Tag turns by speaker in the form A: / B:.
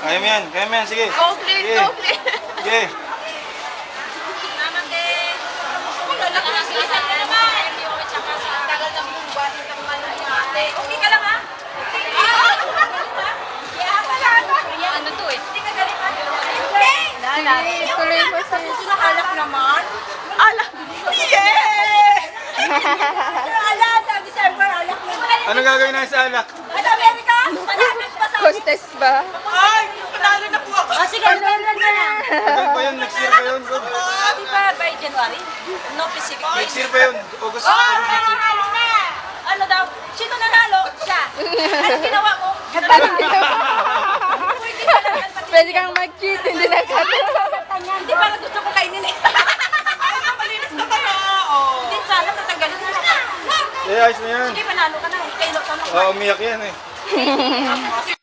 A: Kaya mo yan, sige.
B: Complete,
A: Sige.
B: complete.
A: Sige.
B: Naman din. Lalaki na sila sa naman. Tagal ng buwan, itang manong ate. Okay ka lang ha? Ano to eh? Hindi ka galit ha? Hindi!
C: Tuloy mo sa...
B: Alak naman? Alak! Yeah! Alak! Sa December, alak naman.
A: Ano gagawin natin sa alak?
B: Ano, Amerika? Manamit pa sa...
C: Contest ba?
B: Ay! Panalo na po ako! Oh, sige, meron na lang.
A: Tagal pa yun, next year pa yun.
B: Di ba by January? No specific date.
A: Next year pa yun, August.
B: Oh,
A: August next year.
B: nanalo na! Ano daw? Sino nanalo? Siya. Ano ginawa mo?
C: Parang ginawa.
B: Pwede ka lang pati.
C: Pwede kang mag-cheat, hindi na ka.
B: Hindi ba gusto ko kainin eh? Ay, malinis ka pa na. Hindi, sana tatanggalin mo.
A: Eh, ayos na yan.
B: Sige, panalo ka na. Kailot ka na.
A: Oo, umiyak yan eh.